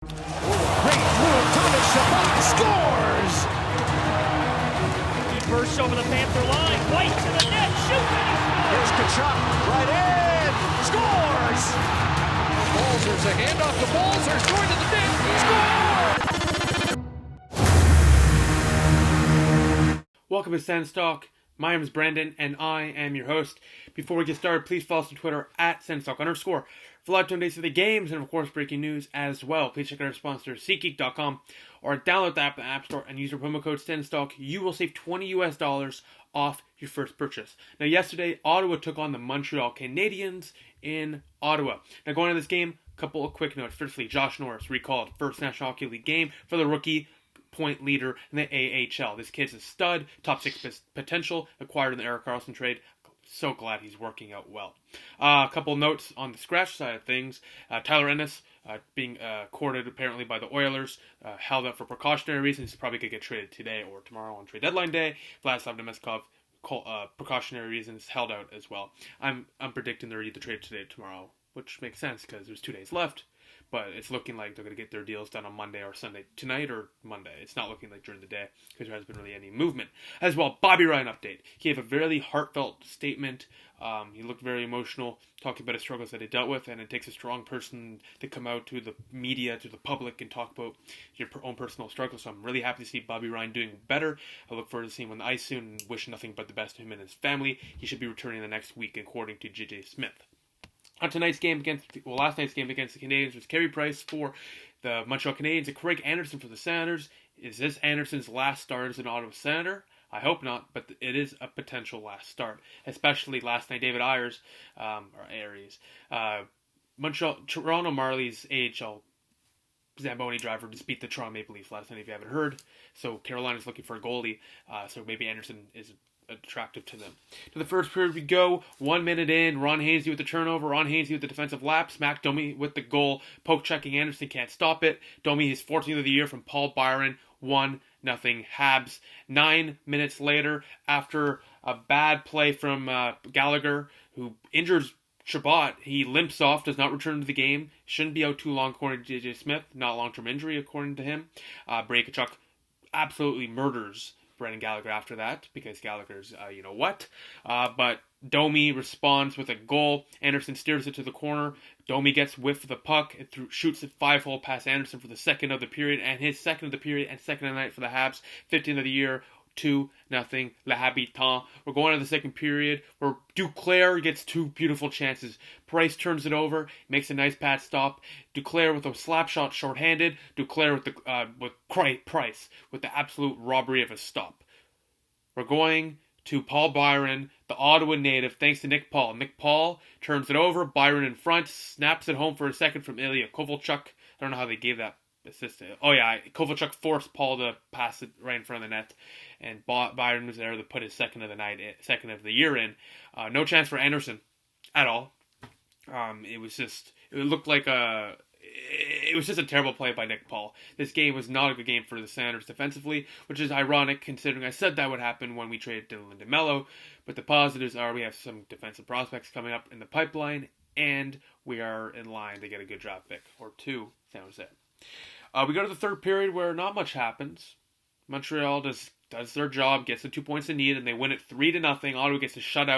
Great move, Thomas Chabot scores! He bursts over the Panther line, White to the net, shoots, and he scores! Here's Kachuk, right in, scores! Balzer's a handoff to Balzer's, going to the net, scores! Welcome to Sens Talk. My name is Brandon, and I am your host. Before we get started, please follow us on Twitter at @SensTalk_ for live updates of the games and, of course, breaking news as well. Please check out our sponsor, SeatGeek.com, or download the app in the App Store and use our promo code SensTalk. You will save $20 off your first purchase. Now, yesterday, Ottawa took on the Montreal Canadiens in Ottawa. Now, going into this game, a couple of quick notes. Firstly, Josh Norris recalled first National Hockey League game for the rookie point leader in the AHL. This kid's a stud, top six potential, acquired in the Erik Karlsson trade. So glad he's working out well. A couple notes on the scratch side of things. Tyler Ennis being courted apparently by the Oilers, held up for precautionary reasons. He's probably going to get traded today or tomorrow on trade deadline day. Vladislav Nemeskov, precautionary reasons, held out as well. I'm predicting they're either traded today or tomorrow, which makes sense because there's 2 days left. But it's looking like they're going to get their deals done on Monday or Sunday. Tonight or Monday. It's not looking like during the day because there hasn't been really any movement. As well, Bobby Ryan update. He gave a very heartfelt statement. He looked very emotional, talking about his struggles that he dealt with. And it takes a strong person to come out to the media, to the public, and talk about your own personal struggles. So I'm really happy to see Bobby Ryan doing better. I look forward to seeing him on the ice soon and wish nothing but the best to him and his family. He should be returning the next week, according to JJ Smith. On last night's game against the Canadiens was Carey Price for the Montreal Canadiens and Craig Anderson for the Senators. Is this Anderson's last start as an Ottawa Senator? I hope not, but it is a potential last start, especially last night David Ayres, Toronto Marlies AHL Zamboni driver just beat the Toronto Maple Leafs last night, if you haven't heard. So Carolina's looking for a goalie, so maybe Anderson is attractive to them. To the first period we go. 1 minute in, Ron Hainsey with the turnover, Ron Hainsey with the defensive lapse, Mac Domi with the goal, poke checking Anderson, can't stop it. Domi, his 14th of the year from Paul Byron, 1-0 Habs. 9 minutes later, after a bad play from Gallagher, who injures Chabot, he limps off, does not return to the game, shouldn't be out too long according to JJ Smith, not long-term injury according to him. Brady Tkachuk absolutely murders Brendan Gallagher after that, because Gallagher's, but Domi responds with a goal. Anderson steers it to the corner. Domi gets whiff of the puck and shoots a 5-hole past Anderson for the second of the period, and his second of the period and second of the night for the Habs. 15th of the year, 2-0, Le Habitant. We're going to the second period where Duclair gets two beautiful chances. Price turns it over, makes a nice pad stop. Duclair with a slap shot shorthanded. Duclair with Price with the absolute robbery of a stop. We're going to Paul Byron, the Ottawa native, thanks to Nick Paul. Nick Paul turns it over, Byron in front, snaps it home for a second from Ilya Kovalchuk. I don't know how they gave that assist. Kovalchuk forced Paul to pass it right in front of the net, and Byron was there to put his second of the year in. No chance for Anderson at all. It was just a terrible play by Nick Paul. This game was not a good game for the Senators defensively, which is ironic considering I said that would happen when we traded Dylan DeMello. But the positives are we have some defensive prospects coming up in the pipeline, and we are in line to get a good draft pick or two. San Jose. We go to the third period where not much happens. Montreal does their job, gets the 2 points they need, and they win it 3-0. Ottawa gets shut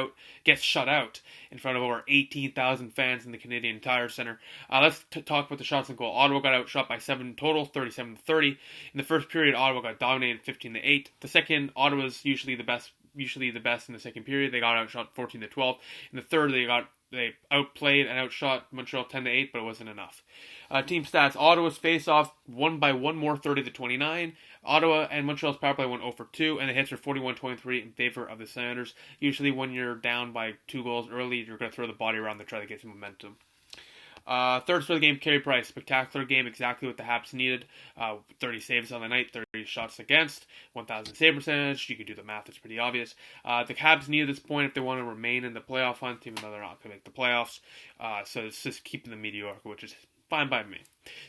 out in front of over 18,000 fans in the Canadian Tire Center. Let's talk about the shots on goal. Ottawa got outshot by 7 total, 37-30. In the first period, Ottawa got dominated 15-8. The second, Ottawa's usually the best in the second period. They got outshot 14-12. In the third, they outplayed and outshot Montreal 10-8, but it wasn't enough. Team stats: Ottawa's face-off won by one more, 30-29. Ottawa and Montreal's power play went 0-2, and the hits were 41-23 in favor of the Senators. Usually, when you're down by 2 goals early, you're going to throw the body around to try to get some momentum. Third for the game, Carey Price. Spectacular game, exactly what the Habs needed. 30 saves on the night, 30 shots against, 1,000 save percentage. You can do the math, it's pretty obvious. The Habs needed this point if they want to remain in the playoff hunt, even though they're not going to make the playoffs. So it's just keeping them mediocre, which is fine by me.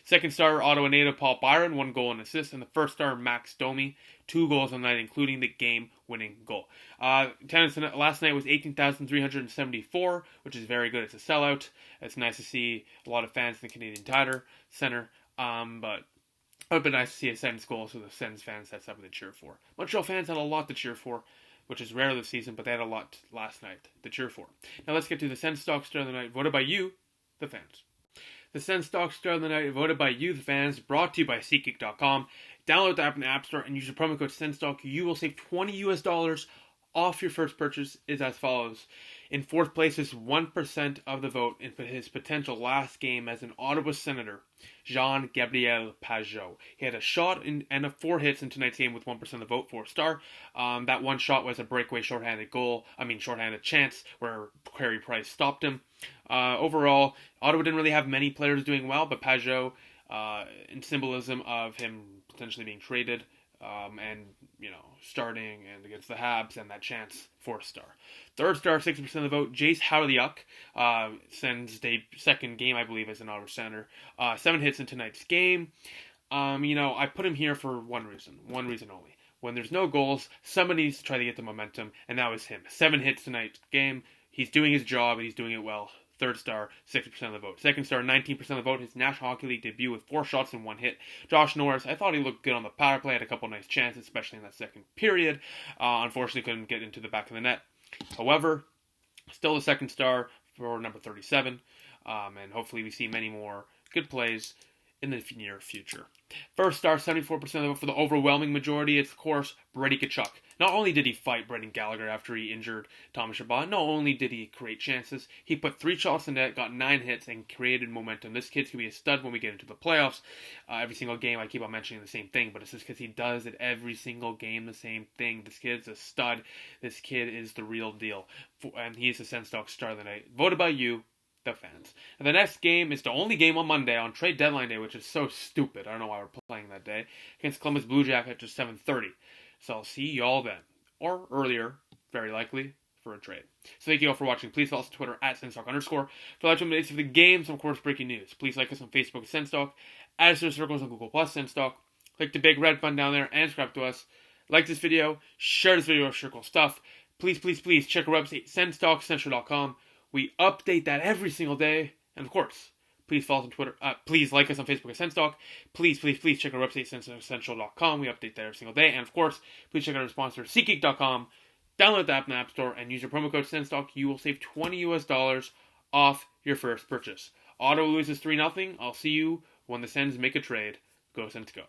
Second star, Ottawa native Paul Byron, 1 goal and assist. And the first star, Max Domi, 2 goals on the night, including the game-winning goal. Attendance last night was 18,374, which is very good. It's a sellout. It's nice to see a lot of fans in the Canadian Tire Center. But it would have been nice to see a Sens goal so the Sens fans had something to cheer for. Montreal fans had a lot to cheer for, which is rare this season, but they had a lot last night to cheer for. Now let's get to the Sens Stock Star of the Night, voted by you, the fans. The Sens Stock Star of the Night, voted by you, the fans, brought to you by SeatGeek.com. Download the app in the App Store and use your promo code SENSTOCK. You will save $20 off your first purchase. Is as follows. In fourth place is 1% of the vote in his potential last game as an Ottawa Senator, Jean-Gabriel Pageau. He had a shot and 4 hits in tonight's game with 1% of the vote, 4-star. That one shot was a breakaway shorthanded chance where Carey Price stopped him. Overall, Ottawa didn't really have many players doing well, but Pageau, in symbolism of him potentially being traded, and starting and against the Habs and that chance, 4-star. Third star, 60% of the vote, Jace Howliuk, Sens' second game, I believe, as an Ottawa center. 7 hits in tonight's game. I put him here for one reason only. When there's no goals, somebody needs to try to get the momentum, and that was him. 7 hits tonight's game. He's doing his job, and he's doing it well. Third star, 60% of the vote. Second star, 19% of the vote. His National Hockey League debut with 4 shots and 1 hit. Josh Norris, I thought he looked good on the power play. Had a couple nice chances, especially in that second period. Unfortunately, couldn't get into the back of the net. However, still a second star for number 37. And hopefully we see many more good plays in the near future. First star, 74% of the vote for the overwhelming majority. It's, of course, Brady Tkachuk. Not only did he fight Brendan Gallagher after he injured Thomas Chabot, not only did he create chances, he put 3 shots in net, got 9 hits, and created momentum. This kid's going to be a stud when we get into the playoffs. Every single game, I keep on mentioning the same thing, but it's just because he does it every single game, the same thing. This kid's a stud. This kid is the real deal. And he is the Sens Stock Star of the Night. Voted by you, the fans. And the next game is the only game on Monday, on trade deadline day, which is so stupid. I don't know why we're playing that day. Against Columbus Blue Jackets at 7:30. So I'll see y'all then. Or earlier, very likely, for a trade. So thank you all for watching. Please follow us on Twitter at SensTalk_. For live updates of the games and, of course, breaking news. Please like us on Facebook at SensTalk. Add us to the circles on Google Plus SensTalk. Click the big red button down there and subscribe to us. Like this video. Share this video with your cool stuff. Please, please, please check our website, SensTalkCentral.com. We update that every single day. And, of course, please follow us on Twitter. Please like us on Facebook at SensTalk. Please, please, please check our website, SensTalkCentral.com. We update that every single day. And, of course, please check out our sponsor, SeatGeek.com. Download the app in the App Store and use your promo code SensTalk. You will save $20 off your first purchase. Ottawa loses 3-0. I'll see you when the Sens make a trade. Go Sens, go.